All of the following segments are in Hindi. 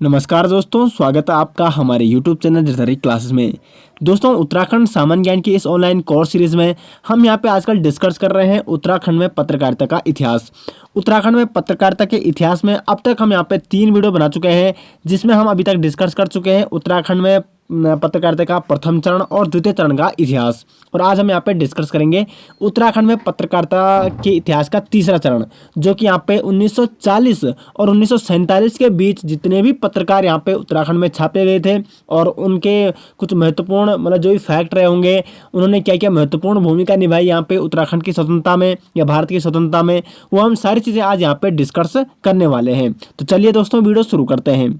नमस्कार दोस्तों, स्वागत है आपका हमारे YouTube चैनल जरतरी क्लासेस में। दोस्तों, उत्तराखंड सामान्य ज्ञान की इस ऑनलाइन कोर्स सीरीज में हम यहाँ पे आजकल डिस्कस कर रहे हैं उत्तराखंड में पत्रकारिता का इतिहास। उत्तराखंड में पत्रकारिता के इतिहास में अब तक हम यहाँ पे 3 वीडियो बना चुके हैं, जिसमें हम अभी तक डिस्कस कर चुके हैं उत्तराखंड में पत्रकारिता का प्रथम चरण और द्वितीय चरण का इतिहास। और आज हम यहाँ पे डिस्कस करेंगे उत्तराखंड में पत्रकारिता के इतिहास का तीसरा चरण, जो कि यहाँ पे 1940 और 1947 के बीच जितने भी पत्रकार यहाँ पे उत्तराखंड में छापे गए थे और उनके कुछ महत्वपूर्ण जो भी फैक्ट रहे होंगे, उन्होंने क्या क्या महत्वपूर्ण भूमिका निभाई यहाँ पे उत्तराखंड की स्वतंत्रता में या भारत की स्वतंत्रता में, वो हम सारी चीज़ें आज यहाँ पे डिस्कस करने वाले हैं। तो चलिए दोस्तों, वीडियो शुरू करते हैं।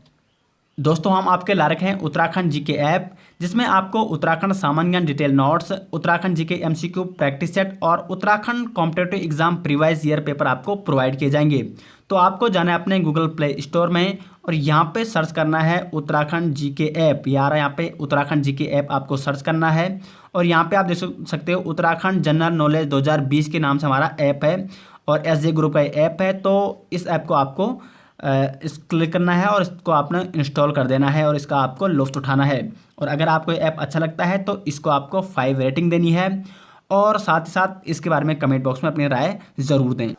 दोस्तों, हम आपके ला रखे हैं उत्तराखंड जीके ऐप, जिसमें आपको उत्तराखंड सामान्य ज्ञान detail notes, Uttarakhand GK MCQ practice set और Uttarakhand competitive exam previous year paper आपको प्रोवाइड किए जाएंगे। तो आपको जाना है अपने गूगल प्ले स्टोर में और यहाँ पे सर्च करना है उत्तराखंड जीके ऐप। यार यहाँ पे उत्तराखंड जीके ऐप आपको सर्च करना है और यहाँ पे आप देख सकते हो उत्तराखंड जनरल नॉलेज 2020 के नाम से हमारा ऐप है और एसजे ग्रुप का ऐप है। तो इस ऐप को आपको इस क्लिक करना है और इसको आपने इंस्टॉल कर देना है और इसका आपको लुत्फ़ उठाना है। और अगर आपको ये ऐप अच्छा लगता है तो इसको आपको 5 रेटिंग देनी है और साथ ही साथ इसके बारे में कमेंट बॉक्स में अपनी राय ज़रूर दें।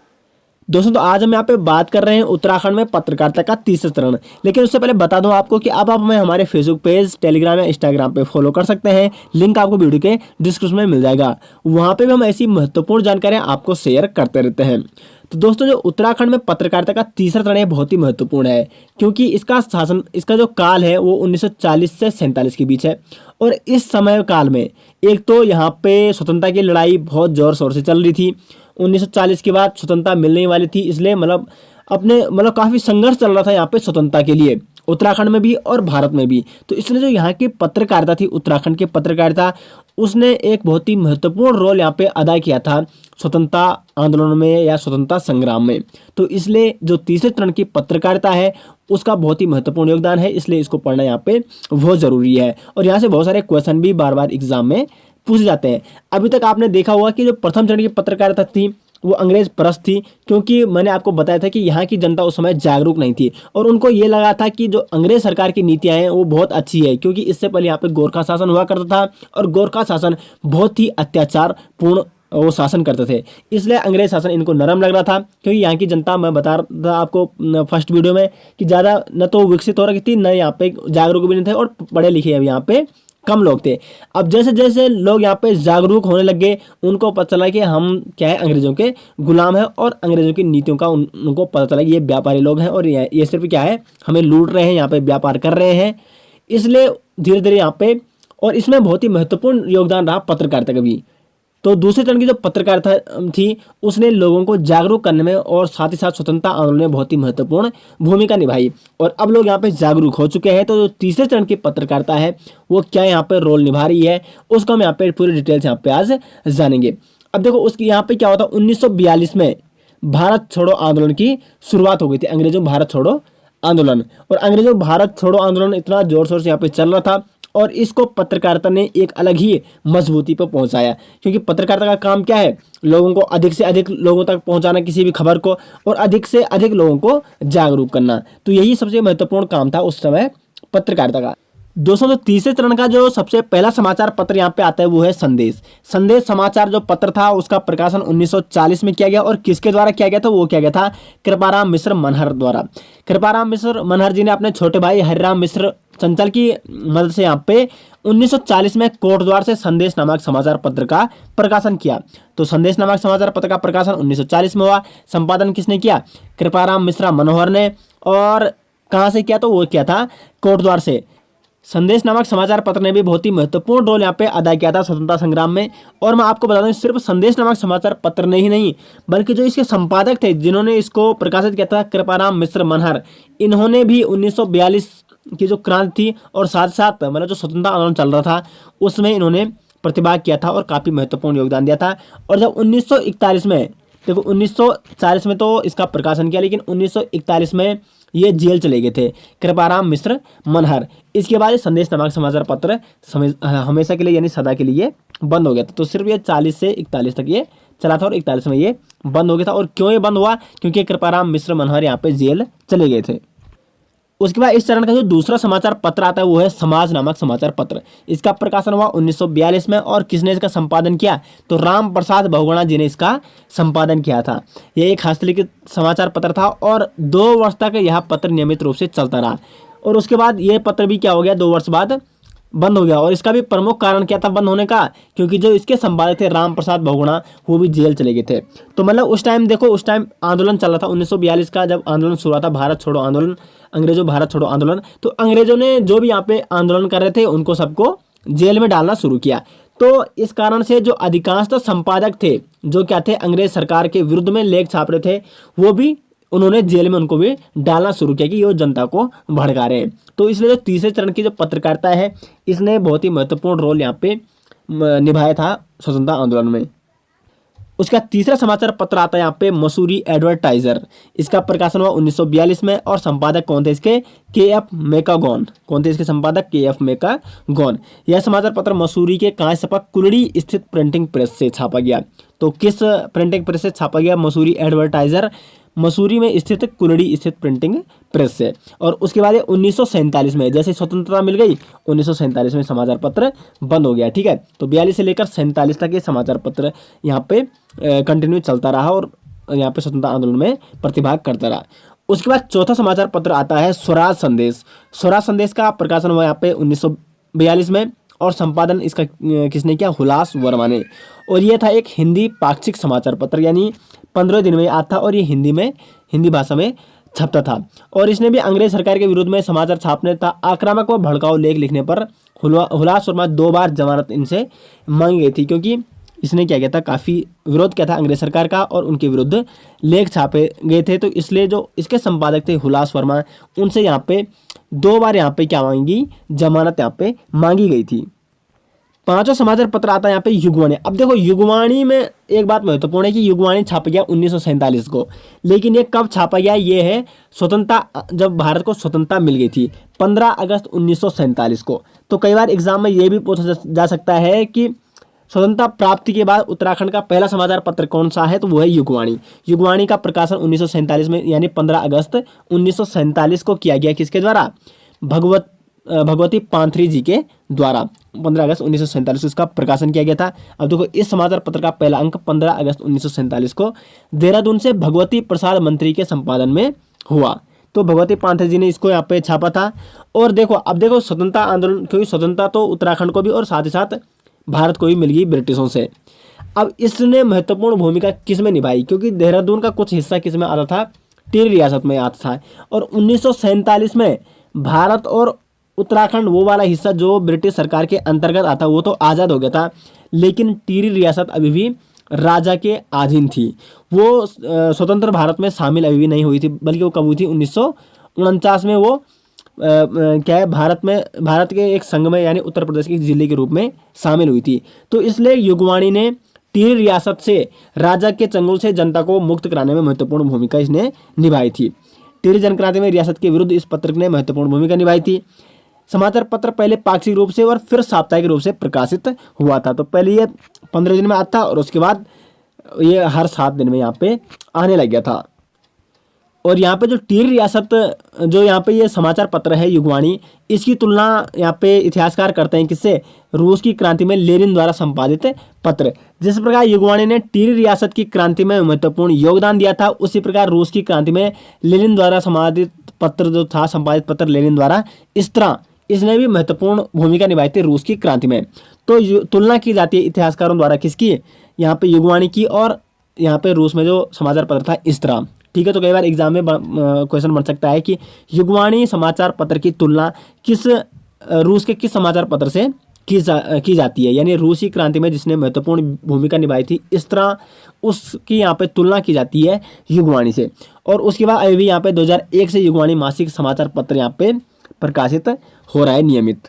दोस्तों, तो आज हम यहाँ पे बात कर रहे हैं उत्तराखंड में पत्रकारिता का तीसरा चरण। लेकिन उससे पहले बता दूं आपको कि अब आप हमें हमारे फेसबुक पेज, टेलीग्राम या इंस्टाग्राम पे फॉलो कर सकते हैं। लिंक आपको वीडियो के डिस्क्रिप्शन में मिल जाएगा। वहाँ पे भी हम ऐसी महत्वपूर्ण जानकारियाँ आपको शेयर करते रहते हैं। तो दोस्तों, जो उत्तराखंड में पत्रकारिता का तीसरा चरण है बहुत ही महत्वपूर्ण है, क्योंकि इसका जो काल है वो 1940 से 47 के बीच है। और इस समय काल में एक तो यहाँ पे स्वतंत्रता की लड़ाई बहुत जोर शोर से चल रही थी। 1940 के बाद स्वतंत्रता मिलने वाली थी, इसलिए काफ़ी संघर्ष चल रहा था यहाँ पे स्वतंत्रता के लिए, उत्तराखंड में भी और भारत में भी। तो इसलिए जो यहाँ की पत्रकारिता थी, उत्तराखंड की पत्रकारिता, उसने एक बहुत ही महत्वपूर्ण रोल यहाँ पे अदा किया था स्वतंत्रता आंदोलन में या स्वतंत्रता संग्राम में। तो इसलिए जो तीसरे चरण की पत्रकारिता है उसका बहुत ही महत्वपूर्ण योगदान है, इसलिए इसको पढ़ना यहाँ पे बहुत ज़रूरी है। और यहाँ से बहुत सारे क्वेश्चन भी बार बार एग्जाम में पूछे जाते हैं। अभी तक आपने देखा होगा कि जो प्रथम चरण की पत्रकारिता थी वो अंग्रेज परस्त थी, क्योंकि मैंने आपको बताया था कि यहाँ की जनता उस समय जागरूक नहीं थी और उनको ये लगा था कि जो अंग्रेज सरकार की नीतियाँ हैं वो बहुत अच्छी है, क्योंकि इससे पहले यहाँ पे गोरखा शासन हुआ करता था और गोरखा शासन बहुत ही अत्याचार पूर्ण वो शासन करते थे। इसलिए अंग्रेज शासन इनको नरम लग रहा था, क्योंकि यहाँ की जनता, मैं बता रहा था आपको फर्स्ट वीडियो में, कि ज़्यादा न तो विकसित हो रही थी, न यहाँ पे जागरूक भी नहीं थे और पढ़े लिखे अब यहाँ पे कम लोग थे। अब जैसे जैसे लोग यहाँ पे जागरूक होने लगे, उनको पता चला कि हम क्या है, अंग्रेज़ों के गुलाम हैं और अंग्रेज़ों की नीतियों का उनको पता चला कि ये व्यापारी लोग हैं और ये सिर्फ क्या है, हमें लूट रहे हैं, यहाँ पे व्यापार कर रहे हैं। इसलिए धीरे धीरे यहाँ पे, और इसमें बहुत ही महत्वपूर्ण योगदान रहा पत्रकारिता का भी। तो दूसरे चरण की जो पत्रकारिता थी उसने लोगों को जागरूक करने में और साथ ही साथ स्वतंत्रता आंदोलन में बहुत ही महत्वपूर्ण भूमिका निभाई। और अब लोग यहाँ पे जागरूक हो चुके हैं। तो जो तीसरे चरण की पत्रकारिता है वो क्या यहाँ पे रोल निभा रही है, उसको हम यहाँ पे पूरी डिटेल्स यहाँ पे आज जानेंगे। अब देखो, उसकी यहाँ पे क्या होता, 1942 में भारत छोड़ो आंदोलन की शुरुआत हो गई थी, अंग्रेजों भारत छोड़ो आंदोलन। और अंग्रेजों भारत छोड़ो आंदोलन इतना जोर शोर से यहाँ पे चल रहा था और इसको पत्रकारिता ने एक अलग ही मजबूती पर पहुंचाया, क्योंकि पत्रकारिता का काम क्या है, लोगों को अधिक से अधिक लोगों तक पहुंचाना किसी भी खबर को, और अधिक से अधिक लोगों को जागरूक करना। तो यही सबसे महत्वपूर्ण काम था उस समय पत्रकारिता का। दोस्तों, तो तीसरे चरण का जो सबसे पहला समाचार पत्र यहाँ पे आता है वो है संदेश। संदेश समाचार जो पत्र था उसका प्रकाशन 1940 में किया गया और किसके द्वारा किया गया था, वो किया गया था कृपाराम मिश्र मनहर द्वारा। कृपाराम मिश्र मनहर जी ने अपने छोटे भाई हरिराम मिश्र चंचल की मदद से यहाँ पे 1940 में कोटद्वार से संदेश नामक समाचार पत्र का प्रकाशन किया। तो संदेश नामक समाचार पत्र का प्रकाशन 1940 में हुआ। संपादन किसने किया, कृपाराम मिश्रा मनोहर ने। और कहाँ से किया, तो वो किया था कोटद्वार से। संदेश नामक समाचार पत्र ने भी बहुत ही महत्वपूर्ण रोल यहाँ पे अदा किया था स्वतंत्रता संग्राम में। और मैं आपको बता दूं, सिर्फ संदेश नामक समाचार पत्र ने ही नहीं, बल्कि जो इसके संपादक थे जिन्होंने इसको प्रकाशित किया था, कृपाराम मिश्र मनहर, इन्होंने भी 1942 की जो क्रांति थी और साथ साथ जो स्वतंत्रता आंदोलन चल रहा था उसमें इन्होंने प्रतिभाग किया था और काफ़ी महत्वपूर्ण योगदान दिया था। और जब 1941 में, देखो 1940 में तो इसका प्रकाशन किया, लेकिन 1941 में ये जेल चले गए थे कृपाराम मिश्र मनहर। इसके बाद संदेश नामक समाचार पत्र हमेशा के लिए यानी सदा के लिए बंद हो गया था। तो सिर्फ ये 40 से 41 तक ये चला था और 41 में ये बंद हो गया था। और क्यों ये बंद हुआ, क्योंकि कृपाराम मिश्र मनहर यहाँ पे जेल चले गए थे। उसके बाद इस चरण का जो दूसरा समाचार पत्र आता है वो है समाज नामक समाचार पत्र। इसका प्रकाशन हुआ 1942 में और किसने इसका संपादन किया, तो राम प्रसाद बहुगुणा जी ने इसका संपादन किया था। यह एक हस्तलिखित समाचार पत्र था और 2 वर्ष तक यह पत्र नियमित रूप से चलता रहा और उसके बाद ये पत्र भी क्या हो गया, 2 वर्ष बाद बंद हो गया। और इसका भी प्रमुख कारण क्या था बंद होने का, क्योंकि जो इसके संपादक थे राम प्रसाद बहुगुणा वो भी जेल चले गए थे। तो मतलब उस टाइम देखो, उस टाइम आंदोलन चल रहा था 1942 का, जब आंदोलन शुरू हुआ था भारत छोड़ो आंदोलन, अंग्रेजों भारत छोड़ो आंदोलन। तो अंग्रेजों ने जो भी यहाँ पे आंदोलन कर रहे थे उनको सबको जेल में डालना शुरू किया। तो इस कारण से जो अधिकांशतः संपादक थे जो क्या थे, अंग्रेज सरकार के विरुद्ध में लेख छाप रहे थे, वो भी उन्होंने जेल में उनको भी डालना शुरू किया कि ये जनता को भड़का रहे हैं। तो इसलिए जो तीसरे चरण की जो पत्रकारिता है इसने बहुत ही महत्वपूर्ण रोल यहाँ पे निभाया था स्वतंत्रता आंदोलन में। उसका तीसरा समाचार पत्र आता है यहाँ पे मसूरी एडवर्टाइजर। इसका प्रकाशन हुआ 1942 में और संपादक कौन थे इसके, के.एफ. मेकागॉन। कौन थे इसके संपादक, के.एफ. मेकागॉन। यह समाचार पत्र मसूरी के कांस्यपक कुलड़ी स्थित प्रिंटिंग प्रेस से छापा गया। तो किस प्रिंटिंग प्रेस से छापा गया, मसूरी एडवर्टाइजर, मसूरी में स्थित कुलड़ी स्थित प्रिंटिंग प्रेस से। और उसके बाद 1947 में जैसे स्वतंत्रता मिल गई 1947 में समाचार पत्र बंद हो गया। ठीक है, तो 42 से लेकर 47 तक ये समाचार पत्र यहाँ पे कंटिन्यू चलता रहा और यहाँ पे स्वतंत्रता आंदोलन में प्रतिभाग करता रहा। उसके बाद चौथा समाचार पत्र आता है स्वराज संदेश। स्वराज संदेश का प्रकाशन हुआ यहाँ पे 1942 में और संपादन इसका किसने किया, हुलास वर्मा ने। और ये था एक हिंदी पाक्षिक समाचार पत्र, यानी 15 दिन में आता था और ये हिंदी भाषा में छपता था। और इसने भी अंग्रेज सरकार के विरुद्ध में समाचार छापने तथा आक्रामक व भड़काऊ लेख लिखने पर हुलास वर्मा 2 बार जमानत इनसे मांगी गई थी, क्योंकि इसने क्या किया था, काफ़ी विरोध किया था अंग्रेज सरकार का और उनके विरुद्ध लेख छापे गए थे। तो इसलिए जो इसके संपादक थे हुलास वर्मा, उनसे यहाँ पे 2 बार यहाँ पे क्या मांगी, जमानत यहाँ पे मांगी गई थी। 5वां समाचार पत्र आता है यहाँ पे युगवाणी। अब देखो युगवाणी में एक बात महत्वपूर्ण है कि युगवाणी छापा गया 1947 को, लेकिन ये कब छापा गया, ये है स्वतंत्रता, जब भारत को स्वतंत्रता मिल गई थी 15 अगस्त 1947 को। तो कई बार एग्जाम में ये भी पूछा जा सकता है कि स्वतंत्रता प्राप्ति के बाद उत्तराखंड का पहला समाचार पत्र कौन सा है, तो वो है युगवाणी। युगवाणी का प्रकाशन 1947 में यानी 15 अगस्त 1947 को किया गया। किसके द्वारा, भगवती पांथरी जी के द्वारा 15 अगस्त 1947 को इसका प्रकाशन किया गया था। अब देखो इस समाचार पत्र का पहला अंक 15 अगस्त 1947 को देहरादून से भगवती प्रसाद मंत्री के संपादन में हुआ। तो भगवती पांथरी जी ने इसको यहाँ पे छापा था। और देखो अब देखो स्वतंत्रता आंदोलन, क्योंकि स्वतंत्रता तो उत्तराखंड को भी और साथ ही साथ भारत को भी मिल गई ब्रिटिशों से। अब इसने महत्वपूर्ण भूमिका किस में निभाई, क्योंकि देहरादून का कुछ हिस्सा किस में आता था, टिहरी रियासत में आता था। और 1947 में भारत और उत्तराखंड वो वाला हिस्सा जो ब्रिटिश सरकार के अंतर्गत आता वो तो आज़ाद हो गया था, लेकिन टिहरी रियासत अभी भी राजा के अधीन थी। वो स्वतंत्र भारत में शामिल अभी भी नहीं हुई थी, बल्कि वो कब हुई थी, 1949 में वो क्या है, भारत के एक संघ में यानी उत्तर प्रदेश के जिले के रूप में शामिल हुई थी। तो इसलिए युगवाणी ने टिहरी रियासत से राजा के चंगुल से जनता को मुक्त कराने में महत्वपूर्ण भूमिका इसने निभाई थी। टिहरी जनक्रांति में रियासत के विरुद्ध इस पत्र ने महत्वपूर्ण भूमिका निभाई थी। समाचार पत्र पहले पाक्षिक रूप से और फिर साप्ताहिक रूप से प्रकाशित हुआ था। तो पहले ये 15 दिन में आता था और उसके बाद ये हर 7 दिन में यहाँ पे आने लग गया था। और यहाँ पे जो टिहरी रियासत, जो यहाँ पे ये समाचार पत्र है युगवाणी, इसकी तुलना यहाँ पे इतिहासकार करते हैं किससे, रूस की क्रांति में लेनिन द्वारा संपादित पत्र। जिस प्रकार युगवाणी ने टिहरी रियासत की क्रांति में महत्वपूर्ण योगदान दिया था, उसी प्रकार रूस की क्रांति में लेनिन द्वारा संपादित पत्र जो था, संपादित पत्र लेनिन द्वारा, इस तरह इसने भी महत्वपूर्ण भूमिका निभाई थी रूस की क्रांति में। तो तुलना की जाती है इतिहासकारों द्वारा किसकी, यहाँ पे युगवाणी की और यहाँ पे रूस में जो समाचार पत्र था इस तरह। ठीक है, तो कई बार एग्जाम में क्वेश्चन बन सकता है कि युगवाणी समाचार पत्र की तुलना रूस के किस समाचार पत्र से की जाती है, यानी रूसी क्रांति में जिसने महत्वपूर्ण भूमिका निभाई थी, इस तरह उसकी यहाँ पे तुलना की जाती है युगवाणी से। और उसके बाद अभी यहाँ पे 2001 से युगवाणी मासिक समाचार पत्र यहाँ पे प्रकाशित हो रहा है नियमित।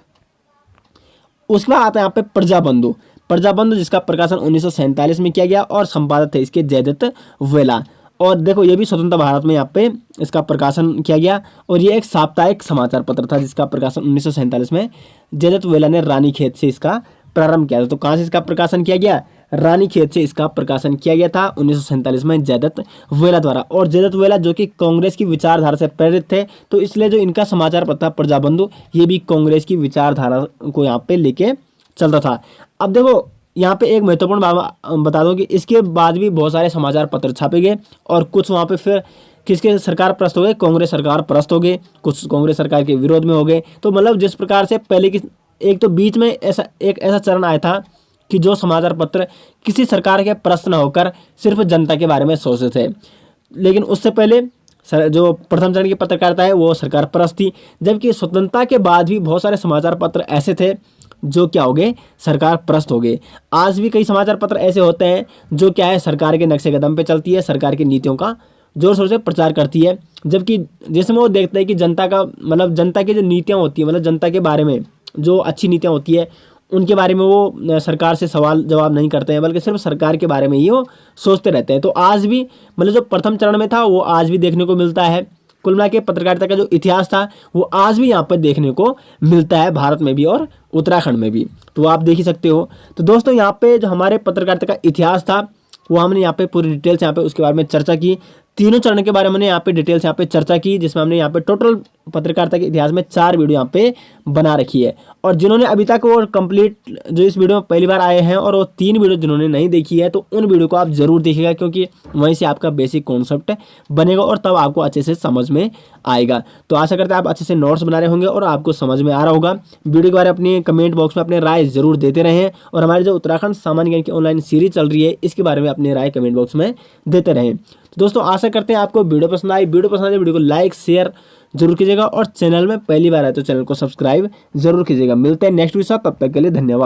उसके बाद आता है यहाँ पे प्रजाबंधु। प्रजाबंधु जिसका प्रकाशन 1947 में किया गया और संपादक थे इसके जयदत्त वेला। और देखो ये भी स्वतंत्र भारत में यहाँ पे इसका प्रकाशन किया गया और ये एक साप्ताहिक समाचार पत्र था जिसका प्रकाशन 1947 में जयदत्त वेला ने रानीखेत से इसका प्रारंभ किया था। तो कहाँ से इसका प्रकाशन किया गया, रानीखेत से इसका प्रकाशन किया गया था 1947 में जयदत्त वेला द्वारा। और जयदत्त वेला जो कि कांग्रेस की विचारधारा से प्रेरित थे, तो इसलिए जो इनका समाचार पत्र था प्रजाबंधु, ये भी कांग्रेस की विचारधारा को यहाँ पे लेके चलता था। अब देखो यहाँ पे एक महत्वपूर्ण बात बता दूं कि इसके बाद भी बहुत सारे समाचार पत्र छापे गए और कुछ वहाँ पे फिर किसके सरकार परस्त हो गए, कांग्रेस सरकार परस्त हो गए, कुछ कांग्रेस सरकार के विरोध में हो गए। तो मतलब जिस प्रकार से पहले की एक तो बीच में ऐसा चरण आया था कि जो समाचार पत्र किसी सरकार के परस्त न होकर सिर्फ जनता के बारे में सोचते थे, लेकिन उससे पहले जो प्रथम चरण की पत्रकारिता है वो सरकार परस्त थी। जबकि स्वतंत्रता के बाद भी बहुत सारे समाचार पत्र ऐसे थे जो क्या हो गए, सरकार परस्त हो गए। आज भी कई समाचार पत्र ऐसे होते हैं जो क्या है, सरकार के नक्शे कदम पे चलती है, सरकार की नीतियों का जोर शोर से प्रचार करती है। जबकि जिसमें वो देखते हैं कि जनता का मतलब जनता की जो नीतियाँ होती है, मतलब जनता के बारे में जो अच्छी नीतियाँ होती है उनके बारे में वो सरकार से सवाल जवाब नहीं करते हैं, बल्कि सिर्फ सरकार के बारे में ही वो सोचते रहते हैं। तो आज भी मतलब जो प्रथम चरण में था वो आज भी देखने को मिलता है। कुल मिला के पत्रकारिता का जो इतिहास था वो आज भी यहाँ पर देखने को मिलता है, भारत में भी और उत्तराखंड में भी। तो आप देख ही सकते हो। तो दोस्तों यहाँ पे जो हमारे पत्रकारिता का इतिहास था वो हमने यहाँ पे पूरी डिटेल्स यहाँ पे उसके बारे में चर्चा की। तीनों चरण के बारे में हमने यहाँ पे डिटेल्स यहाँ पे चर्चा की, जिसमें हमने यहाँ पे टोटल पत्रकारिता के इतिहास में 4 वीडियो यहाँ पे बना रखी है। और जिन्होंने अभी तक वो कंप्लीट जो इस वीडियो में पहली बार आए हैं और वो 3 वीडियो जिन्होंने नहीं देखी है, तो उन वीडियो को आप जरूर देखिएगा, क्योंकि वहीं से आपका बेसिक कॉन्सेप्ट बनेगा और तब आपको अच्छे से समझ में आएगा। तो आशा करते हैं आप अच्छे से नोट्स बना रहे होंगे और आपको समझ में आ रहा होगा। वीडियो के बारे में अपनी कमेंट बॉक्स में अपने राय जरूर देते रहें और हमारी जो उत्तराखंड सामान्य ज्ञान की ऑनलाइन सीरीज चल रही है इसके बारे में अपनी राय कमेंट बॉक्स में देते रहें। तो दोस्तों आशा करते हैं आपको वीडियो पसंद आई। वीडियो पसंद आए वीडियो को लाइक शेयर जरूर कीजिएगा और चैनल में पहली बार आए तो चैनल को सब्सक्राइब जरूर कीजिएगा। मिलते हैं नेक्स्ट वीडियो, तब तक के लिए धन्यवाद।